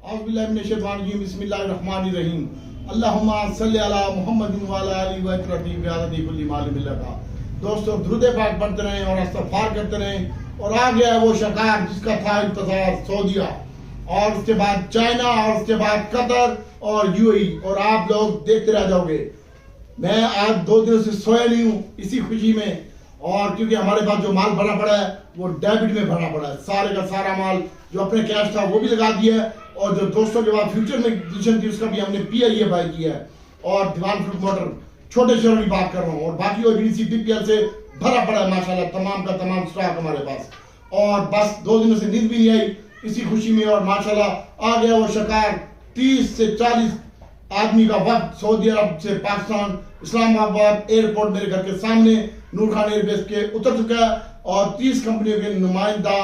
औज़ुबिल्लाहि बिस्मिल्लाहिर्रहमानिर्रहीम अल्लाहुम्मा सल्लि अला मुहम्मदिन व अला आलिहि व अतरबी बिआददी कुल्ली मालिम लगा। दोस्तों दुरूद पाक पढ़ते रहें और इस्तग़फ़ार करते रहें। और आ गया है वो शकार जिसका था इंतजार, सऊदीया, और उसके बाद चाइना, और उसके बाद कतर और यूएई, और आप लोग देखते रह जाओगे। मैं आज 2 दिनों से सोया नहीं हूँ इसी खुशी में, और क्योंकि हमारे पास जो माल भरा पड़ा है वो डेबिट में भरा पड़ा है। सारे का सारा माल जो अपने कैश था वो भी लगा दिया है, और जो दोस्तों के बाद फ्यूचर में पोजीशन थी उसका भी हमने पीआईए बाय किया है। और दीवान फ्रूट मोटर छोटे शहरों की बात कर रहा हूँ, और बाकी ओबीडीसी पीपीएल से भरा पड़ा है माशाल्लाह, तमाम का तमाम स्टॉक हमारे पास। और बस 2 दिनों से नींद भी नहीं आई इसी खुशी में, और माशाल्लाह आ गया वो शकार। 30 से 40 आदमी का वक्त सऊदी अरब से पाकिस्तान इस्लामाबाद एयरपोर्ट मेरे घर के सामने नूर खान एयरबेस के उतर चुका है, और 30 कंपनियों के नुमाइंदा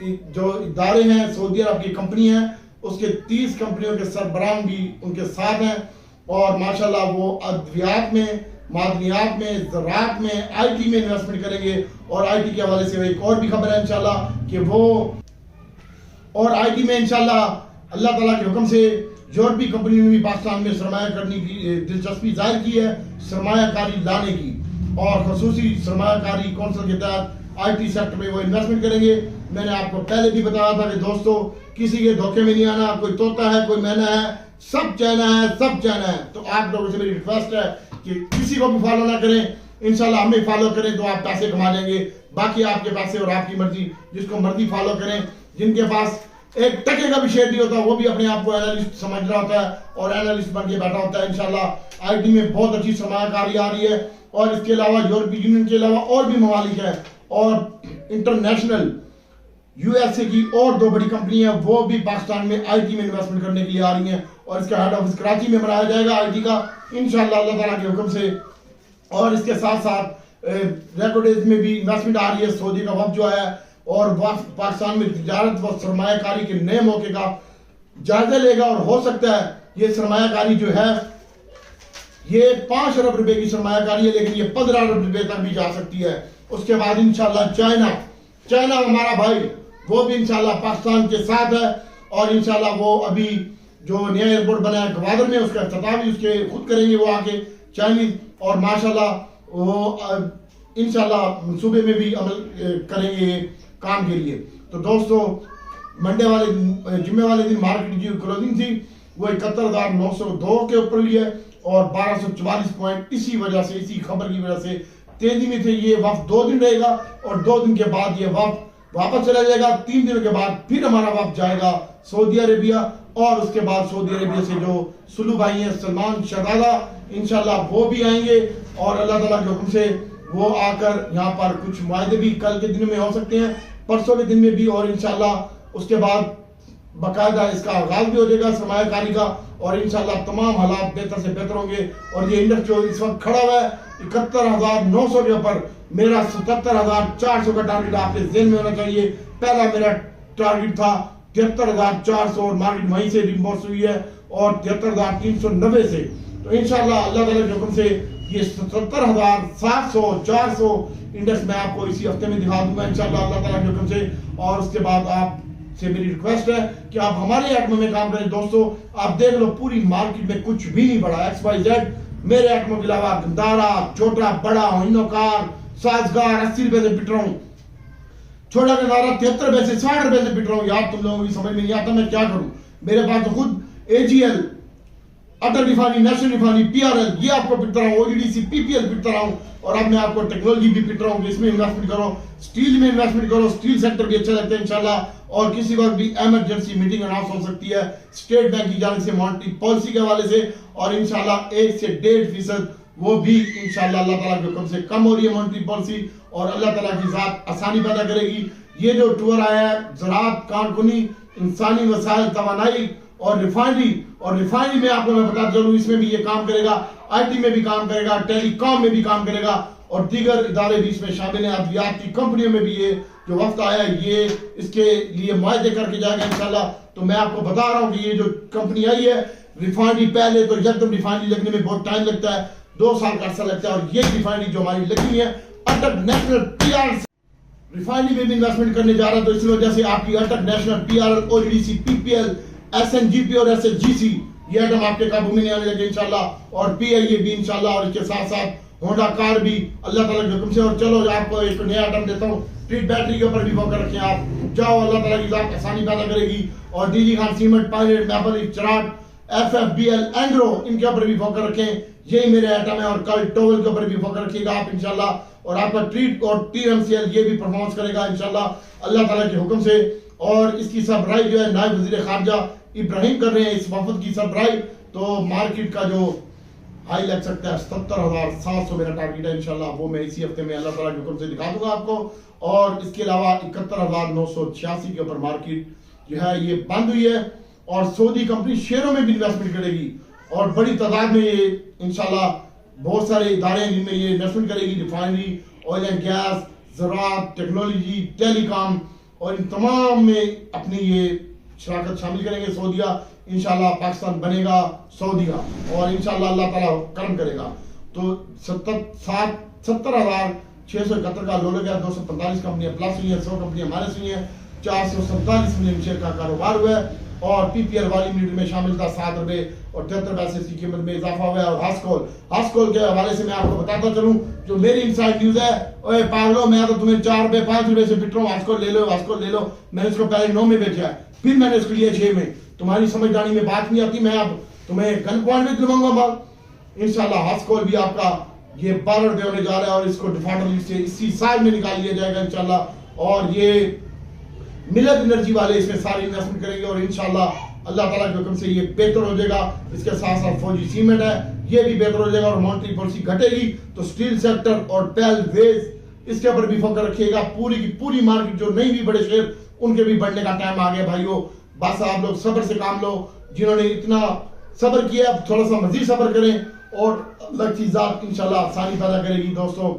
जो इदारे हैं, सऊदी अरब की कंपनी है, उसके 30 कंपनियों के सरबराह भी उनके साथ हैं। और माशाल्लाह वो अद्वियात में, मादनियात में, ज़राअत में, आईटी में इन्वेस्टमेंट करेंगे। और आईटी के हवाले से एक और भी खबर है इंशाल्लाह कि वो, और आईटी में इंशाल्लाह अल्लाह ताला के हुक्म से यूरोपीय कंपनी ने भी पाकिस्तान में सरमाया करने की दिलचस्पी जाहिर की है, सरमायाकारी लाने की, और खसूसी सरमायाकारी कौंसिल के तहत आईटी सेक्टर में वो इन्वेस्टमेंट करेंगे। मैंने आपको पहले भी बताया था कि दोस्तों किसी के धोखे में नहीं आना, कोई तोता है कोई मैना है, सब चाइना है, सब चाइना है। तो आप लोगों से मेरी रिक्वेस्ट है कि किसी को भी फॉलो ना करें, इंशाल्लाह हमें फॉलो करें तो आप पैसे कमा लेंगे। बाकी आपके पैसे और आपकी मर्जी, जिसको मर्जी फॉलो करें। जिनके पास 1 टके का भी शेयर नहीं होता वो भी अपने आप को एनालिस्ट समझ रहा होता है और एनालिस्ट बन के बैठा होता है। इंशाल्लाह आईटी में बहुत अच्छी सरमायाकारी आ रही है, और इसके अलावा यूरोपीय यूनियन के अलावा और भी ममालिक है, और इंटरनेशनल यूएसए की और 2 बड़ी कंपनी है वो भी पाकिस्तान में आईटी में इन्वेस्टमेंट करने के लिए आ रही हैं, और इसका हेड ऑफिस कराची में बनाया जाएगा आईटी का इंशाल्लाह अल्लाह ताला के हुक्म से। और इसके साथ साथ रेकॉर्डेज में भी इन्वेस्टमेंट आ रही है। सऊदी का वक्त जो है और वक्त पाकिस्तान में तिजारत व सरमायाकारी के नए मौके का जायजा लेगा, और हो सकता है ये सरमायाकारी जो है ये 5 अरब रुपए की सरमायाकारी है, लेकिन ये 15 अरब रुपए तक भी जा सकती है। उसके बाद इंशाल्लाह चाइना हमारा भाई, वो भी इंशाल्लाह पाकिस्तान के साथ है, और इंशाल्लाह वो अभी जो नया एयरपोर्ट बना है ग्वादर में उसका इफ्तिताह भी उसके खुद करेंगे वो आके चाइनीज, और माशाल्लाह वो इंशाल्लाह सूबे में भी अमल करेंगे काम के लिए। तो दोस्तों मंडे वाले जुम्मे वाले दिन मार्केट की क्लोजिंग थी वो 71,902 के ऊपर हुई है, और 1244 पॉइंट इसी वजह से, इसी खबर की वजह से तेजी में थे। ये वक्त 2 दिन रहेगा, और 2 दिन के बाद ये वक्त वापस चला जाएगा। 3 दिनों के बाद फिर हमारा वक्त जाएगा सऊदी अरेबिया, और उसके बाद सऊदी अरेबिया से जो सुलू भाई हैं सलमान शहजादा, इंशाल्लाह वो भी आएंगे, और अल्लाह ताला के हुक्म से वो आकर यहाँ पर कुछ मुआहदे भी कल के दिन में हो सकते हैं, परसों के दिन में भी, और इंशाल्लाह उसके बाद बाकायदा इसका आगाज भी हो जाएगा सरमायाकारी का, और इंशाल्लाह तमाम हालात बेहतर से बेहतर होंगे। और ये इंडेक्स जो इस वक्त खड़ा हुआ है 71,900 के ऊपर, मेरा 77,400 का टारगेट आपके ज़हन में होना चाहिए। पहला मेरा टारगेट था 73,400, और मार्केट वहीं से रिमोर्स हुई है, और 73,390 से। तो इंशाल्लाह अल्लाह ताला के हुक्म से ये 77,700 400 इंडेक्स मैं आपको इसी हफ्ते में दिखा दूंगा इंशाल्लाह अल्लाह ताला के हुक्म से। और उसके बाद आप से मेरी रिक्वेस्ट है कि आप हमारे एक्मो में काम करें। दोस्तों आप देख लो पूरी मार्केट में कुछ भी नहीं बढ़ा, XYZ मेरे एक्मो के अलावा गंदारा, छोटा बड़ा हिनोकार, साजगार 80 रुपए से पिट रहा हूँ, छोटा गंदारा 73 रुपए से 60 रुपए से पिट रहा हूँ। यार तुम लोगों की समझ में नहीं आता मैं क्या करूँ। मेरे पास तो खुद AGL, अटल रिफाइनरी, नेशनल रिफाइनरी, PRL ये आपको पिटता रहा हूँ, OEDC PPL पिटता रहा हूँ, और अब मैं आपको टेक्नोलॉजी भी पिट रहा हूँ कि इसमें इन्वेस्टमेंट करो, स्टील में इन्वेस्टमेंट करो। स्टील सेक्टर भी अच्छा लगता है इंशाल्लाह, और किसी वक्त भी इमरजेंसी मीटिंग अनाउंस हो सकती है स्टेट बैंक की जानिब से मॉनेटरी पॉलिसी के हवाले से, और इंशाल्लाह 1 से 1.5% वो भी इंशाल्लाह अल्लाह ताला के हुक्म से कम हो रही है मॉनेटरी पॉलिसी, और अल्लाह ताला की जात आसानी पैदा करेगी। ये जो टूर आया है ज़राअत, कारकुनी, इंसानी वसाइल, तवानाई और रिफाइनरी में आपको मैं बता चलूं इसमें भी ये काम करेगा, आईटी में भी काम करेगा, टेलीकॉम में भी काम करेगा, और दीगर इदारे भी इसमें शामिल हैं। अद्वियात की कंपनियों में भी ये जो वक्त आया है ये इसके लिए मुआहदे करके जाएगा इंशाल्लाह। तो मैं आपको बता रहा हूँ कि ये जो कंपनी आई है रिफाइनरी, पहले तो एकदम रिफाइनरी लगने में बहुत टाइम लगता है, 2 साल का अर्सा लगता है, और ये रिफाइनरी जो हमारी लगी है अटक नेशनल PR रिफाइनरी में भी इन्वेस्टमेंट करने जा रहा है, तो इसी वजह से आपकी अटक national, PRL, OEDC, PPL SNGP और SSGC ये आइटम आपके काबू में नहीं आने लगे इंशाल्लाह, और PIA भी इंशाल्लाह, और इसके साथ साथ होंडा कार भी अल्लाह ताला के हुक्म से। और चलो आपको एक नया आइटम देता हूँ, ट्रीट बैटरी के ऊपर भी फोकस रखें आप, जाओ अल्लाह ताला की जात आसानी पैदा करेगी। और DG Khan cement, pilot, maple, Cherat, FFBL, Engro इनके ऊपर भी फोकस रखें, यही मेरे आइटम है। और कल टोवल के ऊपर भी फोकस रखिएगा आप इंशाल्लाह, और आपका ट्रीट और TMCL ये भी परफॉर्मेंस करेगा इंशाल्लाह अल्लाह ताला के हुक्म से। और इसकी सरबराही जो है नायब वजीर खारजा इब्राहिम कर रहे हैं इस वफद की सरबराही, तो मार्केट का जो हाई लग सकता है 77,700 मेरा टारगेट है इंशाल्लाह, वो मैं इसी हफ्ते में अल्लाह ताला के हुक्म से दिखा दूंगा आपको। और इसके अलावा 71,986 के ऊपर मार्केट जो है ये बंद हुई है, और सऊदी कंपनी शेयरों में भी इन्वेस्टमेंट करेगी, और बड़ी तादाद में ये इंशाल्लाह बहुत सारे इदारे हैं जिनमें ये इन्वेस्टमेंट करेगी, रिफाइनरी, ऑयल एंड गैस, ज़राअत, टेक्नोलॉजी, टेलीकॉम, और इन तमाम में अपनी ये शराकत शामिल करेंगे। सऊदिया इंशाल्लाह पाकिस्तान बनेगा सऊदिया, और इंशाल्लाह अल्लाह ताला करम करेगा। तो 70,671 का लो लगा, 245 कंपनियां प्लस हुई है, 100 कंपनियां माइनस हुई है, 447 मिलियन शेयर का कारोबार हुआ है। और PPL वाली मिनट में शामिल था 7 रुपए और 73 पैसे की कीमत में इजाफा हुआ है। और हास्कोल के हवाले से मैं आपको बताता चलूं, जो मेरी इनसाइड न्यूज है, ओए पागलो, मैं तो तुम्हें 4 रुपए 5 रुपए से पिट रहा हूं, हास्कोल ले लो। मैंने इसको पहले 9 में बेचा है, फिर मैंने इसको लिया 6 में। तुम्हारी समझदारी में बात नहीं आती, मैं अब तुम्हें गन पॉइंट भी दिलवाऊंगा बात इंशाल्लाह। हास्कोल भी आपका ये 12 रुपए होने जा रहा है, और इसको डिफॉल्टर लिस्ट से इसी साल में निकाल लिया जाएगा इंशाल्लाह। और ये मिलत एनर्जी वाले इसमें सारी इन्वेस्टमेंट करेंगे, और इंशाल्लाह अल्लाह ताला के हुक्म से ये बेहतर हो जाएगा। इसके साथ साथ फौजी सीमेंट है, ये भी बेहतर हो जाएगा। और मॉनेटरी पॉलिसी घटेगी तो स्टील सेक्टर और पेल वेज इसके ऊपर भी फोकस रखिएगा। पूरी की पूरी मार्केट जो नहीं भी बड़े शेयर उनके भी बढ़ने का टाइम आ गया भाइयों, बस आप लोग सब्र से काम लो। जिन्होंने इतना सब्र किया अब थोड़ा सा मजीद सब्र करें, और अलग चीज़ात इंशाल्लाह आसानी पैदा करेगी। दोस्तों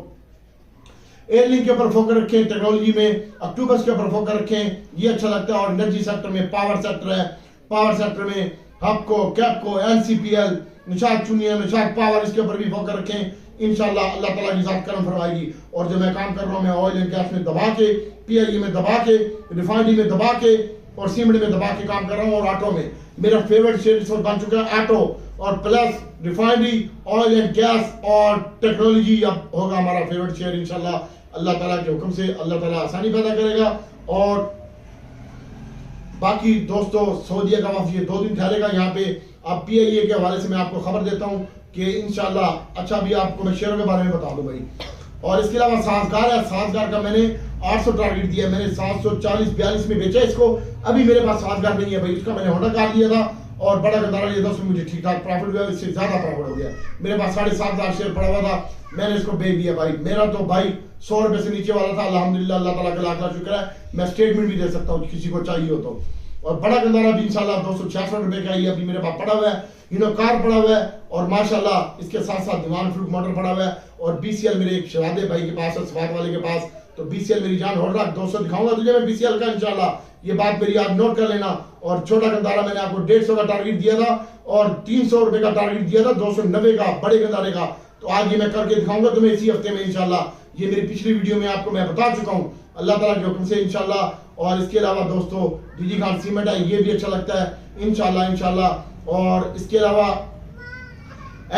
एयरलिंक के ऊपर फोकस रखें, टेक्नोलॉजी में अक्टूबर्स के ऊपर फोकस रखें, ये अच्छा लगता है। और एनर्जी सेक्टर में पावर सेक्टर है, पावर सेक्टर में Hubco, Kapco, NCPL, Nishat Chunian, Nishat power, इसके ऊपर भी फोकस रखें इंशाल्लाह अल्लाह ताला की जात करम फरमाएगी। और जो मैं काम कर रहा हूँ, मैं ऑयल एंड गैस में दबा के, PIA में दबा के, रिफाइनरी में दबा के, और सीमेंट में दबा के काम कर रहा हूँ। और ऑटो में मेरा फेवरेट शेयर इस वक्त बन चुका है ऑटो, और plus refinery, oil and gas और टेक्नोलॉजी अब होगा हमारा फेवरेट शेयर इंशाल्लाह अल्लाह ताला के हुक्म से। अल्लाह ताला आसानी पैदा करेगा। और बाकी दोस्तों सऊदीया का वक्त ये 2 दिन ठहरेगा यहाँ पे। अब PIA के हवाले से मैं आपको खबर देता हूँ कि इंशाल्लाह अच्छा भी आपको मैं शेयरों के बारे में बता दूं भाई। और इसके अलावा साजगार है, साजगार का मैंने 800 टारगेट दिया, मैंने 740-42 में बेचा इसको। अभी मेरे पास साजगार नहीं है भाई, इसका मैंने होंडा कार लिया था और बड़ा गंदारा लिया था, उसमें मुझे ठीक ठाक प्रॉफिट हुआ, इससे ज्यादा प्रॉफिट हो गया। मेरे पास 7,500 शेयर पड़ा हुआ था, मैंने इसको बेच दिया भाई। मेरा तो भाई 100 रुपए से नीचे वाला था, अल्हम्दुलिल्लाह अल्लाह ताला का लाख लाख शुक्र है। मैं स्टेटमेंट भी दे सकता हूँ किसी को चाहिए हो तो। और बड़ा गंदारा भी इंशाल्लाह 266 रुपए का ही अभी मेरे पास पड़ा हुआ है, कार पड़ा हुआ है, और माशाल्लाह इसके साथ साथ दीवान फ्रूट मोटर पड़ा हुआ है। और BCL मेरे एक शहजादे भाई के पास है, सवाद वाले के पास, तो BCL मेरी जान हो रहा 200 दिखाऊंगा तुझे मैं BCL का इंशाल्लाह, ये बात मेरी आप नोट कर लेना। और छोटा गंदारा मैंने आपको 150 का टारगेट दिया था और 300 रुपए का टारगेट दिया था 290 का बड़े गंदारे का, तो आज ये मैं करके दिखाऊंगा तुम्हें इसी हफ्ते में इंशाल्लाह। ये मेरी पिछली वीडियो में आपको मैं बता चुका हूँ अल्लाह ताला के हुक्म से इंशाल्लाह। और इसके अलावा दोस्तों DG खान सीमेंट है, ये भी अच्छा लगता है इंशाल्लाह। और इसके अलावा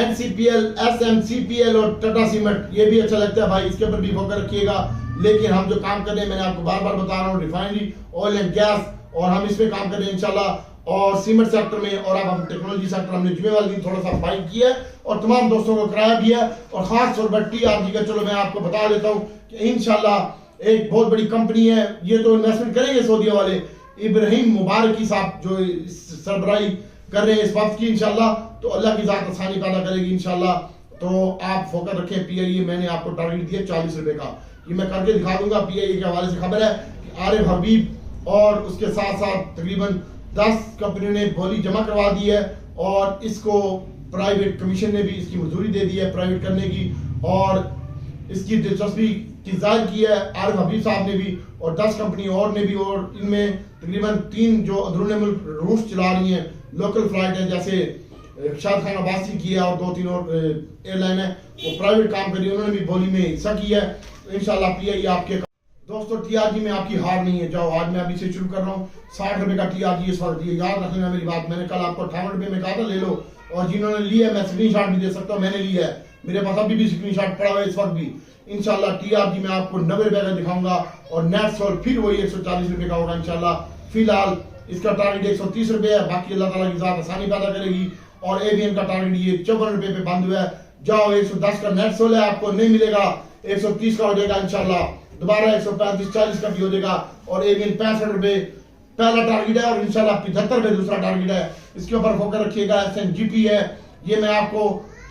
NCPL, SMCPL और टाटा सीमेंट, ये भी अच्छा लगता है भाई, इसके ऊपर भी फोकस रखिएगा। लेकिन हम जो काम कर रहे हैं मैंने आपको बार बार बता रहा हूँ, रिफाइनरी, ऑयल एंड गैस, और हम इसमें काम कर रहे हैं इंशाल्लाह। और सीमेंट सेक्टर में, और अब हम टेक्नोलॉजी सेक्टर हमने जुमे वाले दिन थोड़ा सा फाइट किया है और तमाम दोस्तों को कराया भी है। और खास तौर पर TRG का चलो मैं आपको बता देता हूँ कि इंशाल्लाह एक बहुत बड़ी कंपनी है, ये तो इन्वेस्टमेंट करेंगे सऊदीया वाले, इब्राहिम मुबारकी साहब जो सरबराही कर रहे हैं इस वक्त की इंशाल्लाह, तो अल्लाह की जात आसानी पैदा करेगी इंशाल्लाह। तो आप फोकस रखें। PIA मैंने आपको टारगेट दिया 40 रुपए का, ये मैं करके दिखा दूंगा। PIA के हवाले से खबर है कि आरिफ हबीब और उसके साथ साथ तकरीबन 10 कंपनियों ने बोली जमा करवा दी है, और इसको प्राइवेट कमीशन ने भी इसकी मंजूरी दे दी है प्राइवेट करने की, और इसकी दिलचस्पी की जाहिर की है आरिफ हबीब साहब ने भी, और 10 कंपनी और ने भी। और इनमें तकरीबन 3 जो अंदरूनी मुल्क रूट्स चला रही हैं, लोकल फ्लाइट है, जैसे शाद खान अब्बासी की है, और 2-3 और एयरलाइन है वो प्राइवेट काम कर रही है, उन्होंने भी बोली में हिस्सा किया है। तो इंशाल्लाह PIA आपके दोस्तों टीआरजी में आपकी हार नहीं है। जाओ आज मैं अभी से शुरू कर रहा हूँ। 60 रुपए का टीआरजी इस वक्त, ये याद रख लेना मेरी बात। मैंने कल आपको 58 रुपए में कहा था ले लो, और जिन्होंने लिया है मैं स्क्रीनशॉट भी दे सकता हूँ, मैंने लिया है, मेरे पास अभी भी स्क्रीनशॉट पड़ा हुआ है इस वक्त भी। इंशाल्लाह टीआरजी में आपको 90 रुपए का दिखाऊंगा और नेट सोल्ड फिर वही 140 रुपए का होगा इंशाल्लाह। फिलहाल इसका टारगेट 130 रुपए है, बाकी अल्लाह ताला की जात आसानी पैदा करेगी। और एवीएन का टारगेट ये 54 रुपए पे बंद हुआ है। जाओ 110 का नेट सोल है, आपको नहीं मिलेगा, 130 का हो जाएगा इंशाल्लाह। दोबारा 135-40 का भी हो जाएगा। और एवीएन 65 रुपए पहला टारगेट है, और इंशाल्लाह 75 रुपए दूसरा टारगेट है। इसके ऊपर फोकस रखिएगा। SNGP है, ये मैं आपको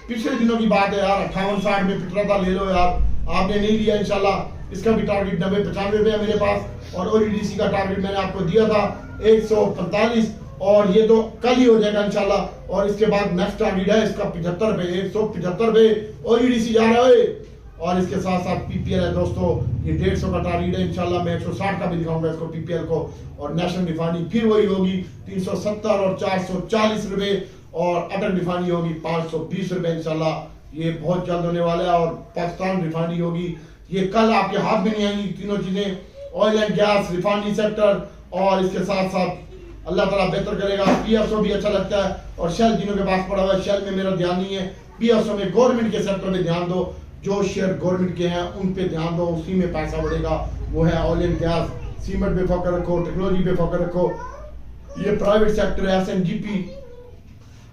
पिछले दिनों की बात है यार, 58-60 में पिटरा था, ले लो यार, आपने नहीं लिया इंशाल्लाह। इसका भी टारगेट 90-95 रुपए है मेरे पास। और OEDC का टारगेट मैंने आपको दिया था 145, और ये तो कल ही हो जाएगा इंशाल्लाह। और इसके बाद नेक्स्ट टारगेट है इसका 75 रुपए, 175 रुपए OEDC जा रहा है। और इसके साथ साथ PPL है दोस्तों, ये 150 का टारगेट है इंशाल्लाह। मैं 160 का भी दिखाऊंगा इसको PPL को। और नेशनल रिफाइनरी फिर वही होगी 370 और 440 रुपए। और अटल रिफाइनरी होगी 520 रुपए इंशाल्लाह। ये बहुत जल्द होने वाला है। और पाकिस्तान रिफाइनरी होगी, ये कल आपके हाथ में नहीं आएंगी तीनों चीजें, oil and gas, refinery sector, और इसके साथ साथ अल्लाह ताला बेहतर करेगा। PFO भी अच्छा लगता है। और शेल जिनों के पास पड़ा हुआ है, शेल में मेरा ध्यान नहीं है, PFO में गवर्नमेंट के सेक्टर में ध्यान दो, जो शेयर गवर्नमेंट के हैं उन पे ध्यान दो, उसी में पैसा बढ़ेगा। वो है ऑयल एंड गैस, सीमेंट पे फोकस रखो, टेक्नोलॉजी पे फोकस रखो। ये प्राइवेट सेक्टर है, SNGP,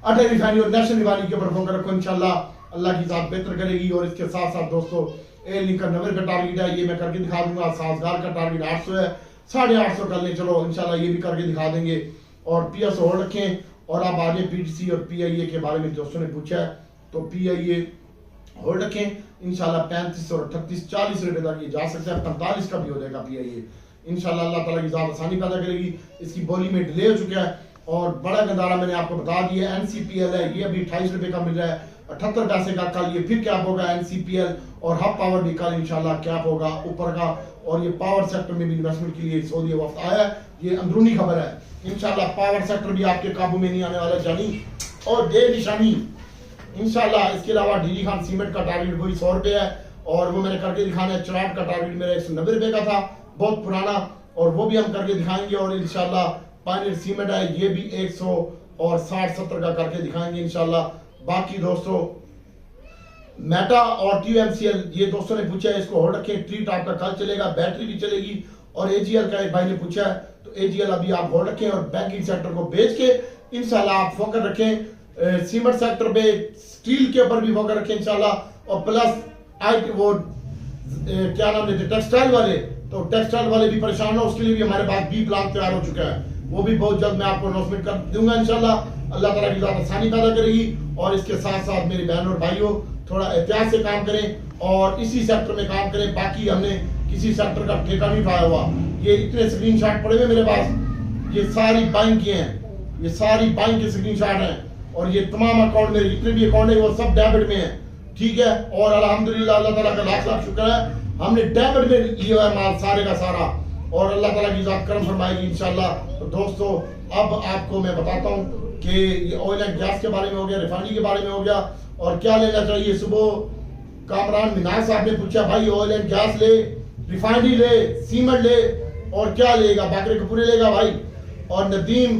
अटल रिफाइनरी और नेशनल रिफाइनरी के ऊपर फोकस रखो इंशाल्लाह। अल्लाह की जात बेहतर करेगी। और इसके साथ साथ दोस्तों एयर लिंक का 90 का टारगेट है, ये मैं करके दिखा दूंगा। साजगार का टारगेट 800 है, 850 कर ले, चलो इंशाल्लाह ये भी करके दिखा देंगे। और PSO होल्ड रखें। और आप आगे PTC और PIA के बारे में दोस्तों ने पूछा है, तो PIA होल्ड रखें इंशाल्लाह। 35 और 38, 40 रुपए तक ये जा सकता है, 45 का भी हो जाएगा PIA इंशाल्लाह। अल्लाह ताला की जात आसानी पैदा करेगी। इसकी बोली में डिले हो चुका है। और बड़ा गंदारा मैंने आपको बता दिया, NCPL है, ये अभी 28 रुपए का मिल रहा है, 78 पैसे का। कल ये फिर कैप होगा NCPL। और हब पावर भी कल इंशाल्लाह कैप होगा ऊपर का। और ये पावर सेक्टर में भी इन्वेस्टमेंट के लिए सऊदी वक्त आया है, ये अंदरूनी खबर है इंशाल्लाह। पावर सेक्टर भी आपके काबू में नहीं आने वाला, जानी और दे निशानी इंशाल्लाह। इसके अलावा DG खान सीमेंट का टारगेट वही 100 रुपए है, और वो मैंने करके दिखाना है। चराट का टारगेट मेरा 190 रुपए का था, बहुत पुराना, और वो भी हम करके दिखाएंगे। और इंशाल्लाह पायनियर सीमेंट है, ये भी 160-70 का करके दिखाएंगे इंशाल्लाह। बाकी दोस्तों मेटा और TUMCL, ये दोस्तों ने पूछा है, इसको होल्ड रखें। ट्री टॉप का कल चलेगा, बैटरी भी चलेगी। और AGL का एक भाई ने पूछा है, तो AGL अभी आप होल्ड रखें। और बैंकिंग सेक्टर को बेच के इंशाल्लाह आप फोकस रखें सीमेंट सेक्टर पे, स्टील के ऊपर भी फोकस रखें इंशाल्लाह। और प्लस वो क्या नाम लेते टेक्सटाइल वाले, तो टेक्सटाइल वाले भी परेशान हो, उसके लिए भी हमारे पास B प्लान तैयार हो चुका है, वो भी बहुत जल्द मैं आपको अनाउंसमेंट कर दूंगा इंशाल्लाह। अल्लाह ताला की जात आसानी पैदा करेगी। और इसके साथ साथ मेरी बहनों और भाइयों, थोड़ा एहतियात से काम करें और इसी सेक्टर में काम करें। बाकी हमने किसी सेक्टर का ठेका नहीं उठाया हुआ। ये इतने स्क्रीनशॉट पड़े हुए मेरे पास, ये सारी बाइंग की हैं, ये सारी बाइंग के स्क्रीनशॉट हैं। और ये तमाम अकाउंट मेरे जितने भी अकाउंट है वो सब डेबिट में है, ठीक है। और अल्हम्दुलिल्लाह अल्लाह ताला का लाख लाख शुक्र है, हमने डेबिट में लिया है माल सारे का सारा। और अल्लाह ताला की जात करम फरमाएगी इंशाल्लाह। तो दोस्तों अब आपको मैं बताता हूँ कि ये ऑयल एंड गैस के बारे में हो गया, रिफाइनरी के बारे में हो गया, और क्या लेना चाहिए। सुबह कामरान मिनाज साहब ने पूछा, भाई ऑयल एंड गैस ले, रिफाइनरी ले, सीमेंट ले, और क्या लेगा, बाकरे कपूरे लेगा भाई। और नदीम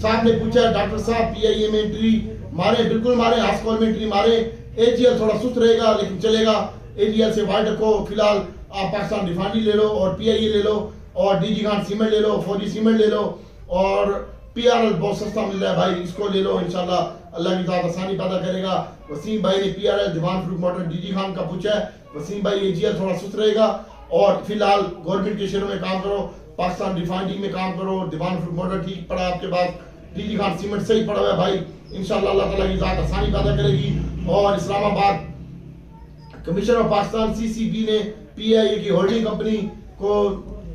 साहब ने पूछा, डॉक्टर साहब PIA में एंट्री मारे, बिल्कुल मारे, हास्कॉल में एंट्री मारे। AGL थोड़ा सुस्त रहेगा लेकिन चलेगा, AGL से वाइड रखो। फिलहाल आप पाकिस्तान रिफाइनरी ले लो, और PIA ले लो, और DG खान सीमेंट ले लो, 4G सीमेंट ले लो, और PRL बहुत सस्ता मिल रहा है भाई, इसको ले लो इंशाल्लाह। अल्लाह की जात आसानी पैदा करेगा। वसीम भाई ने PRL दीवान फरूख मोटर DG खान का पूछा है। वसीम भाई AGL थोड़ा सुस्त रहेगा। और फिलहाल गवर्नमेंट के शेयरों में काम करो, पाकिस्तान रिफाइनरी में काम करो, दीवान फरूख मोटर ठीक पड़ा आपके पास, DG खान सीमेंट सही पड़ा हुआ है भाई। इंशाल्लाह अल्लाह ताला की जात आसानी पैदा करेगी। और Islamabad commission of Pakistan CCB ने PIA की होल्डिंग कंपनी को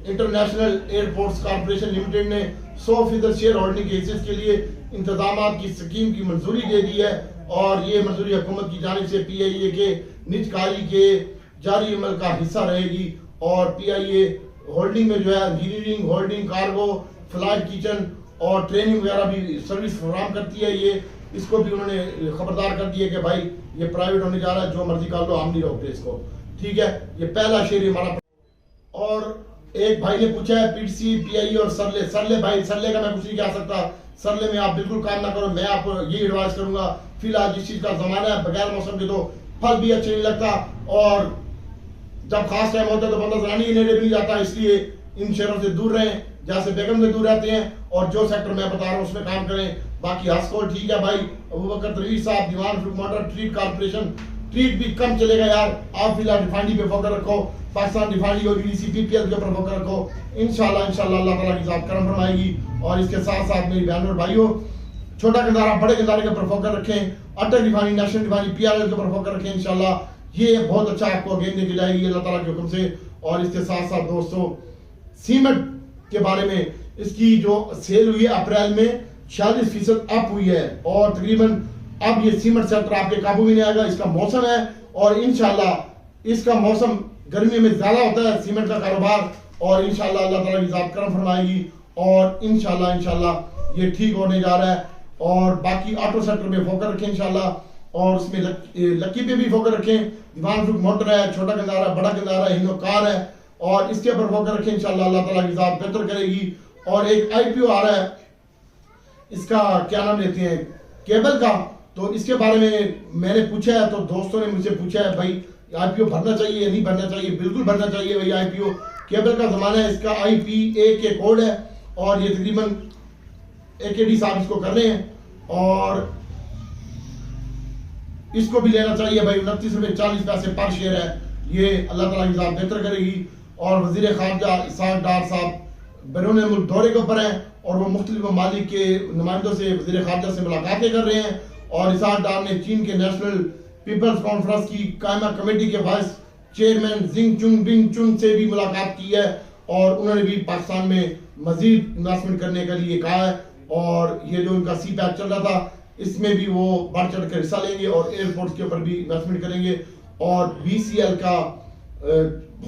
इंटरनेशनल एयरपोर्ट्स कॉर्पोरेशन लिमिटेड ने 100% शेयर होल्डिंग के हिस्से के लिए इंतजाम की स्कीम की मंजूरी दे दी है। और ये मंजूरी हुकूमत की जानिब से PIA के निजकारी के जारी अमल का हिस्सा रहेगी। और PIA होल्डिंग में जो है engineering, holding, cargo, flight, kitchen और ट्रेनिंग वगैरह भी सर्विस फराहम करती है। ये इसको भी उन्होंने खबरदार कर दिया कि भाई ये प्राइवेट होने जा रहा है, जो मर्जी कर लो, हम नहीं रोकते इसको, ठीक है। ये पहला शेयर हमारा और एक भाई ने पूछा है पीटीसी, पीआई और सरले भाई, सरले का मैं कुछ नहीं कह सकता, सरले में आप बिल्कुल काम ना करो। मैं आपको ये एडवाइस करूंगा, फिलहाल जिस चीज का जमाना है बगैर मौसम के तो फल भी अच्छे नहीं लगता, और जब खास टाइम होता है तो बंदा जनानी ही नेड़े भी नहीं जाता। इसलिए इन शहरों से दूर रहें जहाँ से बेगम से दूर रहते हैं, और जो सेक्टर मैं बता रहा हूँ उसमें काम करें। बाकी हस्कोल ठीक है भाई, अबू बकर तनवीर साहब, दीवान Farrukh motor treat corporation, treat भी कम चलेगा यार। आप फिलहाल रिफाइनरी पे फोकस रखो, पाकिस्तान रिफाइनरी और यूडीसी पीपीएल के ऊपर फोकस रखो। इंशाल्लाह अल्लाह ताला की ज़ात करम फरमाएगी। और इसके साथ साथ मेरी बहनों और भाइयों, छोटा गंदारा बड़े गंदारे के ऊपर फोकस रखें, अटल रिफाइनरी, नेशनल रिफाइनरी, पीआरएल के ऊपर फोकस रखें। इंशाल्लाह ये बहुत अच्छा आपको गेंद देके जाएगी अल्लाह ताला के हुक्म से। और इसके साथ साथ दोस्तों, सीमेंट के बारे में, इसकी जो सेल हुई है अप्रैल में 46% अप हुई है, और तकरीबन अब ये सीमेंट सेक्टर आपके काबू में नहीं आएगा। इसका मौसम है, और इंशाल्लाह इसका मौसम गर्मी में ज्यादा होता है सीमेंट का कारोबार, और इंशाल्लाह अल्लाह ताला की ज़ात करम फरमाएगी, और इंशाल्लाह ये ठीक होने जा रहा है। और बाकी ऑटो सेक्टर में फोकस रखें इंशाल्लाह, और उसमें लक्की पे भी फोकस रखें। दीवान फरूख मोटर है, छोटा गंदारा, बड़ा गंदारा, हिनो कार है, और इसके ऊपर फोकस रखें। इंशाल्लाह अल्लाह ताला की ज़ात बेहतर करेगी। और एक आईपीओ आ रहा है, इसका क्या नाम लेते हैं, केबल का, तो इसके बारे में मैंने पूछा है, तो दोस्तों ने मुझसे पूछा है भाई आईपीओ भरना चाहिए या नहीं भरना चाहिए। बिल्कुल भरना चाहिए भाई आईपीओ, केबल का जमाना है। इसका आईपीए के कोड है, और ये तकरीबन एकेडी साहब इसको कर रहे हैं, और इसको भी लेना चाहिए भाई। 29.40 पर शेयर है, ये अल्लाह ताला की ज़ात बेहतर करेगी। और वजीर खारजा इसाक डार साहब बैरून मुल्क दौरे के ऊपर हैं, और वो मुख्तलिफ ममालिक के नुमाइंदों से, वजीर खारजा से मुलाकातें कर रहे हैं। और इसाक डार ने चीन के नेशनल पीपल्स कॉन्फ्रेंस की कायमा कमेटी के वाइस चेयरमैन जिंग चुन से भी मुलाकात की है, और उन्होंने भी पाकिस्तान में मजीद इन्वेस्टमेंट करने के लिए कहा है। और ये जो उनका सी पैक चल रहा था, इसमें भी वो बढ़ चढ़ कर हिस्सा लेंगे, और एयरपोर्ट के ऊपर भी इन्वेस्टमेंट करेंगे। और बीसीएल का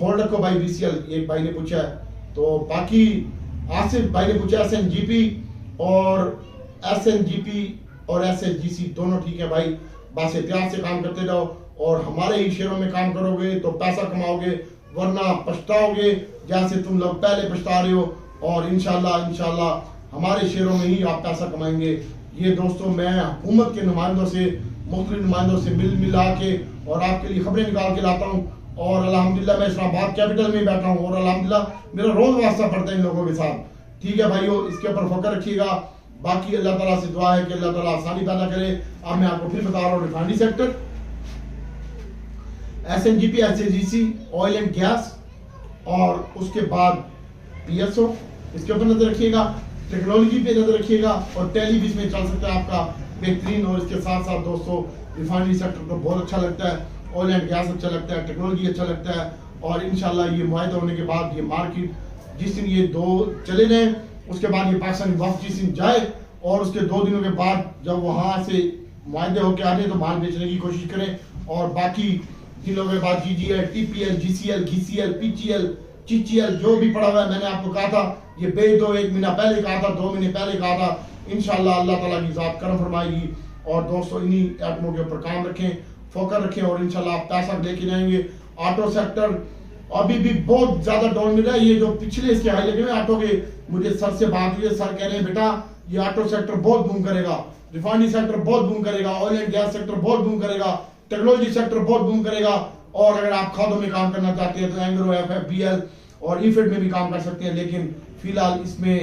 होल्ड रखो भाई, बीसीएल एक भाई ने पूछा है, तो बाकी आसिफ भाई ने पूछा एसएनजीपी और एसएनजीसी दोनों ठीक है भाई। बस एहतियात से काम करते जाओ, और हमारे ही शेयरों में काम करोगे तो पैसा कमाओगे, वरना पछताओगे जैसे तुम लोग पहले पछता रहे हो। और इंशाल्लाह हमारे शेयरों में ही आप पैसा कमाएंगे। ये दोस्तों, मैं हुकूमत के नुमाइंदों से, मुख्तलिफ नुमाइंदों से मिला के और आपके लिए खबरें निकाल के लाता हूँ। और अल्हम्दुलिल्लाह मैं इस्लामाबाद कैपिटल में बैठा हूँ, और अल्हम्दुलिल्लाह मेरा रोज वास्ता पड़ता है इन लोगों के साथ। ठीक है भाइयों, इसके ऊपर फोकस रखिएगा। बाकी अल्लाह ताला से दुआ है कि अल्लाह ताला आसानी पैदा करे। अब मैं आपको फिर बता रहा हूँ, refinery sector, SNGP, SAGC, oil and gas, और उसके बाद पीएसओ, इसके ऊपर नजर रखिएगा। टेक्नोलॉजी पे नजर रखिएगा, और टेली भी इसमें चल सकता है आपका बेहतरीन। और इसके साथ साथ दोस्तों, रिफाइनरी सेक्टर तो बहुत अच्छा लगता है, ऑयल एंड गैस अच्छा लगता है, टेक्नोलॉजी अच्छा लगता है। और इंशाल्लाह ये मुआहदा होने के बाद ये मार्केट जिस दिन ये दो चले जाए, उसके बाद ये पाकिस्तानी वक्त जिस दिन जाए, और उसके 2 दिनों के बाद जब वहाँ से मुआहदे होकर आ जाए तो माल बेचने की कोशिश करें। और बाकी दिनों के बाद जीजीएल, टीपीएल, जीसीएल, घीसीएल, पीचीएल, चीचीएल जो भी पड़ा हुआ है, मैंने आपको कहा था ये बेच दो, 1 महीना पहले कहा था, 2 महीने पहले कहा था। इंशाल्लाह अल्लाह ताला की ज़ात करम फरमाएगी। और दोस्तों, इन्हीं आइटमों के ऊपर काम रखें, फोकस रखें, और इंशाल्लाह आप पैसा लेके जाएंगे। ऑटो सेक्टर अभी भी बहुत ज्यादा डाउन मिल रहा है। ये जो पिछले इसके हाई लगे हुए ऑटो के, मुझे सर से बात हुई है, सर कह रहे हैं बेटा ये ऑटो सेक्टर बहुत बूम करेगा, रिफाइनरी सेक्टर बहुत बूम करेगा, ऑयल एंड गैस सेक्टर बहुत बूम करेगा, टेक्नोलॉजी सेक्टर बहुत बूम करेगा। और अगर आप खादों में काम करना चाहते हैं तो एंग्रो, एफएफबीएल और ईफेड में भी काम कर सकते हैं, लेकिन फिलहाल इसमें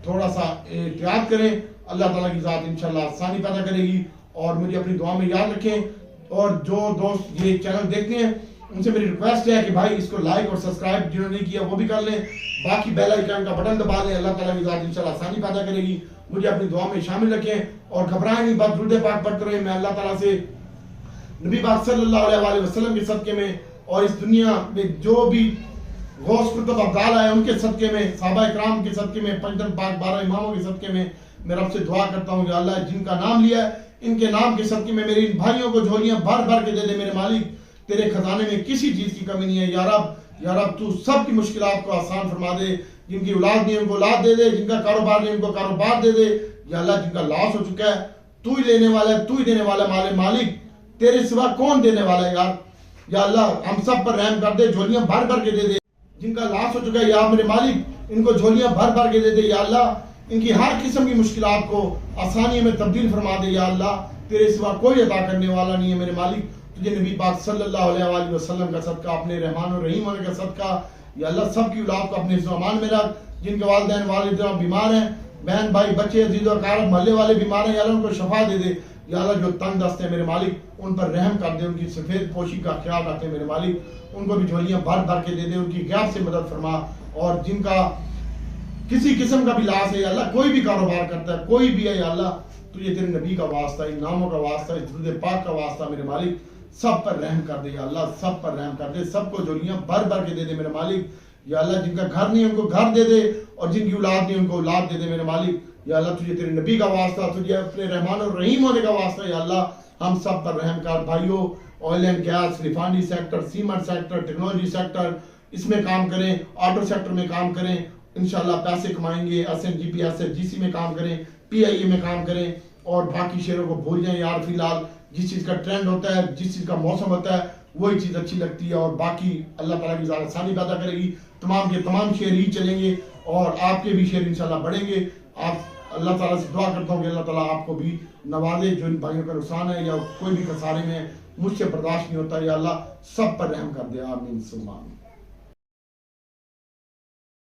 थोड़ा सा एहतियात करें। अल्लाह ताला की ज़ात इंशाल्लाह आसानी पैदा करेगी। और मुझे अपनी दुआ में याद रखें। और जो दोस्त ये चैनल देखते हैं उनसे मेरी रिक्वेस्ट है कि भाई इसको लाइक और सब्सक्राइब जिन्होंने नहीं किया वो भी कर लें, बाकी बेल आइकन का बटन दबा दें। अल्लाह ताला की ज़ात इंशाल्लाह आसानी पैदा करेगी। मुझे अपनी दुआ में शामिल रखें और घबराएं नहीं, बस दुरूद पाक पढ़ते रहे। मैं अल्लाह ताला से नबी पाक सल्लल्लाहु अलैहि वसल्लम के सदके में और इस दुनिया में जो भी गौस कुतुब अब्दाल आए उनके सदके में, सहाबा इकराम के सदके में, पंजतन पाक 12 इमामों के सदके में मैं रब से दुआ करता हूँ कि अल्लाह जिनका नाम लिया है इनके नाम के सदके में मेरे इन भाइयों को झोलियां भर भर के दे दे। मेरे मालिक, तेरे खजाने में किसी चीज की कमी नहीं है। या रब तू सबकी मुश्किलात को आसान फरमा दे। जिनकी औलाद नहीं उनको औलाद दे दे, जिनका कारोबार नहीं उनको कारोबार दे दे। या अल्लाह जिनका लॉस हो चुका है तू ही लेने वाला है, तू ही देने वाला है। मालिक तेरे सिवा कौन देने वाला है यार। या अल्लाह हम सब पर रहम कर दे, झोलियां भर भर के दे दे। जिनका लॉस हो चुका है या मेरे मालिक इनको झोलियां भर भर के दे दे या अल्लाह। इनकी हर किस्म की मुश्किलात को आसानी में तब्दील फरमा दे या अल्लाह। तेरे सिवा कोई अता करने वाला नहीं है मेरे मालिक। तुझे नबी पाक सल्लल्लाहु अलैहि वसल्लम का सदका, अपने रहमान और रहीम होने का सदका या अल्लाह सबकी औलाद को अपने ज़मान में रख। जिनके वालिदैन वालिद बीमार हैं, बहन भाई बच्चे अजीज और कारब मोहल्ले वाले बीमार हैं या अल्लाह उनको शफा दे दे या अल्लाह। जो तंग दस्त है मेरे मालिक उन पर रहम कर दे, उनकी सफेद पोशी का ख्याल रखे मेरे मालिक। उनको भी झोलियां भर भर के दे दे, उनकी गैप से मदद फरमा। और जिनका किसी किस्म का भी लाश है या अल्लाह, कोई भी कारोबार करता है कोई भी है या अल्लाह, तुझे तेरे नबी का वास्ता, इन नामों का वास्ता, इस दुरूद पाक का वास्ता मेरे मालिक, सब पर रहम कर दे या अल्लाह। सब पर रहम कर दे, सबको झोलियां भर भर के दे दे मेरे मालिक या अल्लाह। जिनका घर नहीं उनको घर दे दे और जिनकी औलाद नहीं उनको औलाद दे दे मेरे मालिक या अल्लाह। तुझे तेरे नबी का वास्ता, तुझे अपने रहमान और रहीम होने का वास्ता या अल्लाह। हम सब पर रहम कर भाइयों। Oil and gas, refinery sector, cement sector, technology sector, इसमें काम करें, ऑटो सेक्टर में काम करें, इंशाल्लाह पैसे कमाएंगे। SNGP SFGC में काम करें, PIA में काम करें और बाकी शेयरों को भूल जाएं यार। फिलहाल जिस चीज़ का ट्रेंड होता है, जिस चीज़ का मौसम होता है, वही चीज़ अच्छी लगती है और बाकी अल्लाह ताला की ज़्यादा आसानी पैदा करेगी। तमाम के तमाम शेयर ही चलेंगे और आपके भी शेयर इंशाल्लाह बढ़ेंगे। आप अल्लाह ताला से दुआ करता हूँ कि अल्लाह ताला आपको भी नवाजे। जो इन भाइयों का नुकसान है या कोई भी खसारे में मुझसे बर्दाश्त नहीं होता या अल्लाह, सब पर रहम कर दे। आमीन सुम्मा आमीन।